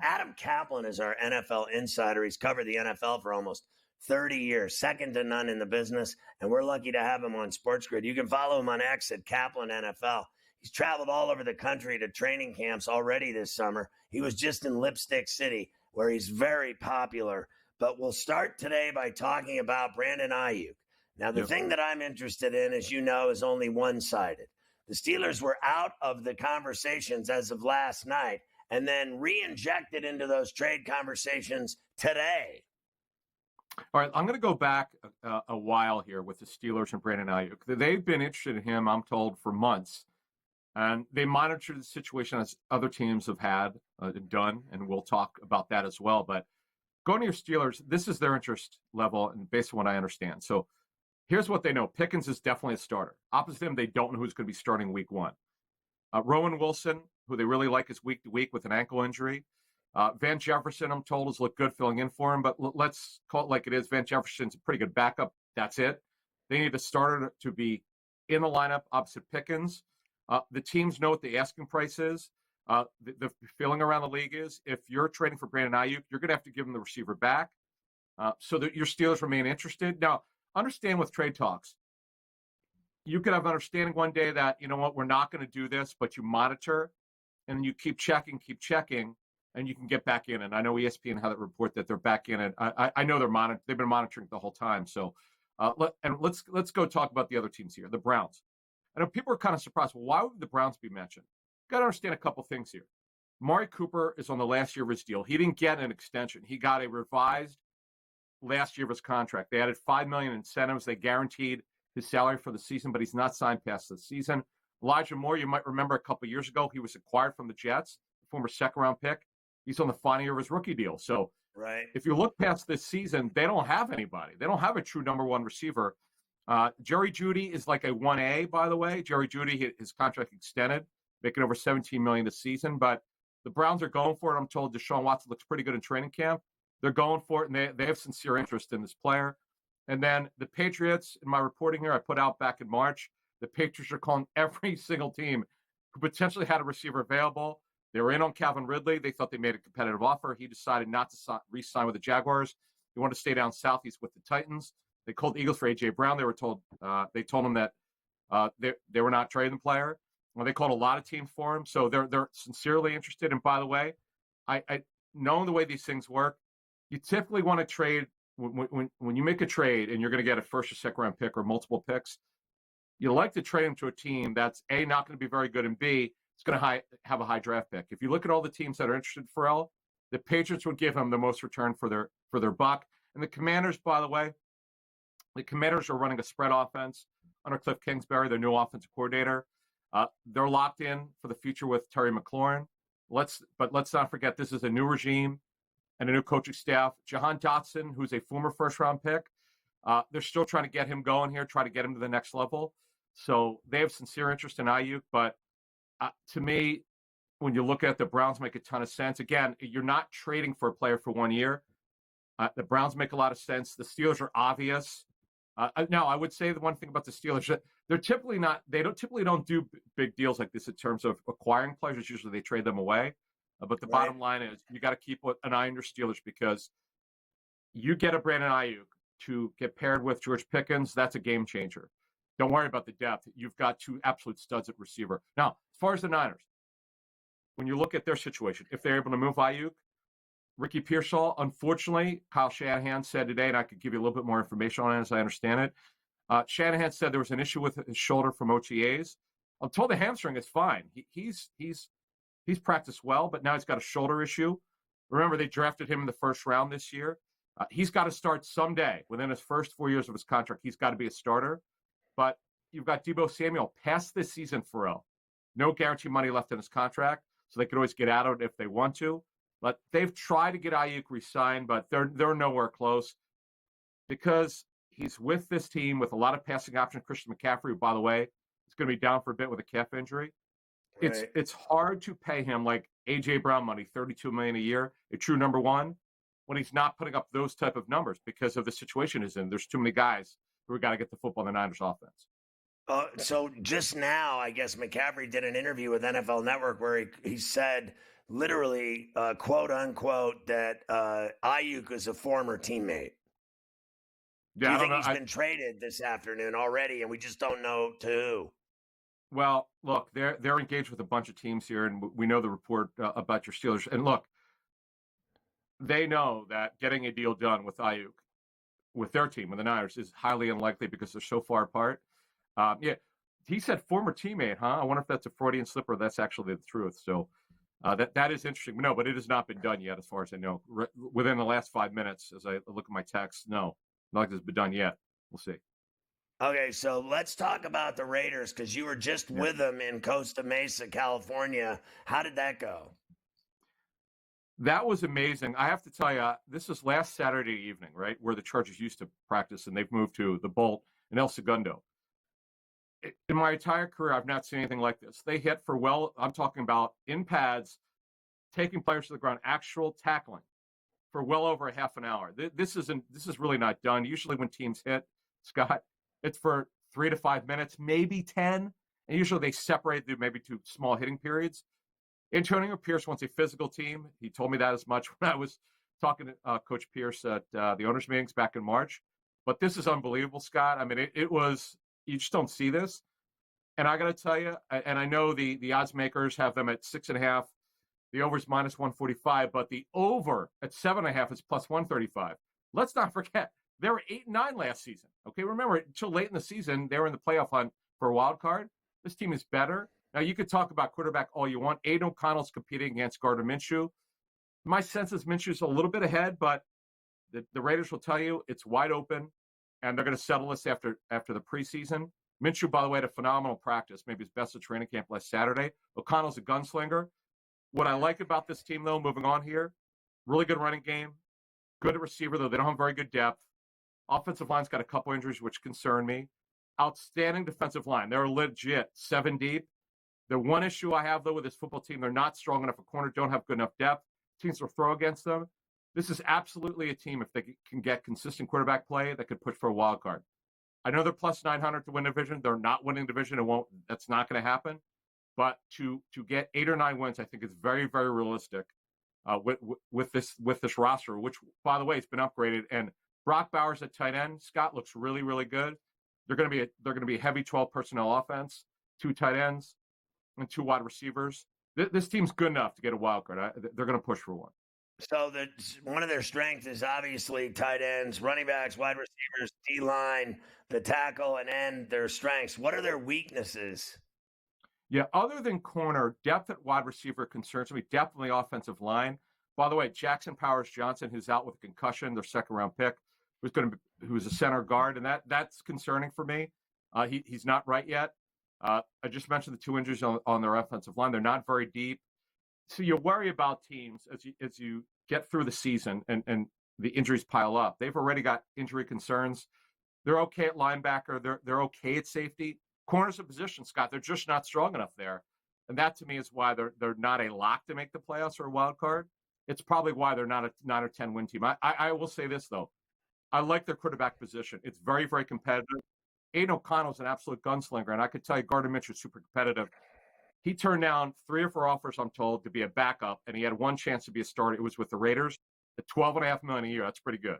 Adam Caplan is our NFL insider. He's covered the NFL for almost 30 years, second to none in the business, and we're lucky to have him on SportsGrid. You can follow him on X at Caplan NFL. He's traveled all over the country to training camps already this summer. He was just in Lipstick City, where he's very popular. But we'll start today by talking about Brandon Aiyuk. Now, the thing that I'm interested in, as you know, is only one-sided. The Steelers were out of the conversations as of last night and then re-injected into those trade conversations today. All right, I'm going to go back a while here with the Steelers and Brandon Aiyuk. They've been interested in him, I'm told, for months. And they monitor the situation as other teams have had done, and we'll talk about that as well. But going to your Steelers, this is their interest level, and based on what I understand. So here's what they know. Pickens is definitely a starter. Opposite him, they don't know who's going to be starting week one. Rowan Wilson, who they really like, is week to week with an ankle injury. Van Jefferson, I'm told, has looked good filling in for him, but let's call it like it is. Van Jefferson's a pretty good backup. That's it. They need a starter to be in the lineup opposite Pickens. The teams know what the asking price is. The feeling around the league is if you're trading for Brandon Aiyuk, you're going to have to give him the receiver back so that your Steelers remain interested. Now, understand with trade talks, you could have understanding one day that, you know what, we're not going to do this, but you monitor and you keep checking, and you can get back in. And I know ESPN had a report that they're back in it. I know they've been monitoring the whole time. So let's go talk about the other teams here, the Browns. I know people are kind of surprised. Well, why would the Browns be mentioned? Got to understand a couple things here. Amari Cooper is on the last year of his deal. He didn't get an extension. He got a revised last year of his contract. They added $5 million incentives. They guaranteed his salary for the season, but he's not signed past the season. Elijah Moore, you might remember a couple years ago, he was acquired from the Jets, former second-round pick. He's on the final year of his rookie deal. So if you look past this season, they don't have anybody. They don't have a true number one receiver. Jerry Jeudy is like a 1A, by the way. Jerry Jeudy, his contract extended, making over $17 million this season. But the Browns are going for it. I'm told Deshaun Watson looks pretty good in training camp. They're going for it, and they have sincere interest in this player. And then the Patriots, in my reporting here, I put out back in March, the Patriots are calling every single team who potentially had a receiver available. They were in on Calvin Ridley. They thought they made a competitive offer. He decided not to re-sign with the Jaguars. He wanted to stay down south. He's with the Titans. They called the Eagles for A.J. Brown. They told him that they were not trading the player. Well, they called a lot of teams for him. So they're sincerely interested. And by the way, I knowing the way these things work, you typically want to trade when you make a trade and you're going to get a first or second round pick or multiple picks. You like to trade them to a team that's A, not going to be very good, and B, it's going to have a high draft pick. If you look at all the teams that are interested in Pharrell, the Patriots would give him the most return for their buck. And the Commanders, by the way, the Commanders are running a spread offense under Cliff Kingsbury, their new offensive coordinator. They're locked in for the future with Terry McLaurin. But let's not forget, this is a new regime and a new coaching staff. Jahan Dotson, who's a former first-round pick, they're still trying to get him going here, try to get him to the next level. So they have sincere interest in Aiyuk. But to me, when you look at the Browns, make a ton of sense. Again, you're not trading for a player for 1 year. The Browns make a lot of sense. The Steelers are obvious. Now, I would say the one thing about the Steelers, they're typically not. They don't do big deals like this in terms of acquiring players. Usually, they trade them away. But the bottom line is, you got to keep an eye on your Steelers, because you get a Brandon Aiyuk to get paired with George Pickens. That's a game changer. Don't worry about the depth. You've got two absolute studs at receiver. Now, as far as the Niners, when you look at their situation, if they're able to move Aiyuk, Ricky Pearsall, unfortunately, Kyle Shanahan said today, and I could give you a little bit more information on it as I understand it. Shanahan said there was an issue with his shoulder from OTAs. I'm told the hamstring is fine. He's practiced well, but now he's got a shoulder issue. Remember, they drafted him in the first round this year. He's got to start someday. Within his first 4 years of his contract, he's got to be a starter. But you've got Deebo Samuel past this season, Pharrell. No guarantee money left in his contract, so they could always get out of it if they want to. But they've tried to get Aiyuk re-signed, but they're nowhere close, because he's with this team with a lot of passing options. Christian McCaffrey, who, by the way, is going to be down for a bit with a calf injury. Right. It's hard to pay him like A.J. Brown money, $32 million a year, a true number one, when he's not putting up those type of numbers because of the situation he's in. There's too many guys who got to get the football in the Niners offense. So just now, I guess McCaffrey did an interview with NFL Network where he said, literally, quote unquote, that Aiyuk is a former teammate. Do Yeah, you I don't think know. he's been traded this afternoon already, and we just don't know to who? Well, look, they're engaged with a bunch of teams here, and we know the report about your Steelers. And look, they know that getting a deal done with Ayuk, with their team, with the Niners, is highly unlikely because they're so far apart. Yeah, he said former teammate, huh? I wonder if that's a Freudian slip or that's actually the truth. So that is interesting. No, but it has not been done yet, as far as I know. Within the last 5 minutes, as I look at my text, no, not like it's been done yet. We'll see. Okay, so let's talk about the Raiders because you were just Yeah. with them in Costa Mesa, California. How did that go? That was amazing. I have to tell you, this is last Saturday evening, right, where the Chargers used to practice, and they've moved to the Bolt in El Segundo. In my entire career, I've not seen anything like this. They hit for I'm talking about in pads, taking players to the ground, actual tackling for well over a half an hour. This is really not done. Usually when teams hit, Scott, it's for 3 to 5 minutes, maybe 10. And usually they separate through maybe 2 small hitting periods. Antonio Pierce wants a physical team. He told me that as much when I was talking to Coach Pierce at the owners' meetings back in March. But this is unbelievable, Scott. I mean, it was, you just don't see this. And I got to tell you, and I know the odds makers have them at 6.5. The over is minus 145, but the over at 7.5 is plus 135. Let's not forget, they were 8-9 last season. Okay, remember, until late in the season, they were in the playoff hunt for a wild card. This team is better. Now, you could talk about quarterback all you want. Aiden O'Connell's competing against Gardner Minshew. My sense is Minshew's a little bit ahead, but the Raiders will tell you it's wide open, and they're going to settle this after the preseason. Minshew, by the way, had a phenomenal practice, maybe his best at training camp last Saturday. O'Connell's a gunslinger. What I like about this team, though, moving on here, really good running game, good at receiver, though they don't have very good depth. Offensive line's got a couple injuries, which concern me. Outstanding defensive line. They're legit 7 deep. The one issue I have, though, with this football team, they're not strong enough. A corner don't have good enough depth. Teams will throw against them. This is absolutely a team, if they can get consistent quarterback play, that could push for a wild card. I know they're plus 900 to win division. They're not winning division. That's not going to happen. But to get 8 or 9 wins, I think is very, very realistic with this roster, which, by the way, has been upgraded. And Brock Bowers at tight end, Scott, looks really, really good. They're going to be a heavy 12 personnel offense, 2 tight ends and 2 wide receivers. This team's good enough to get a wild card. They're going to push for one. So one of their strengths is obviously tight ends, running backs, wide receivers, D-line, the tackle, and end, their strengths. What are their weaknesses? Yeah, other than corner, depth at wide receiver concerns me. Definitely offensive line. By the way, Jackson Powers Johnson, who's out with a concussion, their second-round pick, who's a center guard, and that's concerning for me. He's not right yet. I just mentioned the 2 injuries on their offensive line. They're not very deep. So you worry about teams as you get through the season and the injuries pile up. They've already got injury concerns. They're okay at linebacker. They're okay at safety. Corners of position, Scott, they're just not strong enough there. And that, to me, is why they're not a lock to make the playoffs or a wild card. It's probably why they're not a 9 or 10 win team. I will say this, though. I like their quarterback position. It's very, very competitive. Aiden O'Connell's an absolute gunslinger, and I could tell you Gardner Minshew is super competitive. He turned down 3 or 4 offers, I'm told, to be a backup, and he had one chance to be a starter. It was with the Raiders at $12.5 million a year. That's pretty good.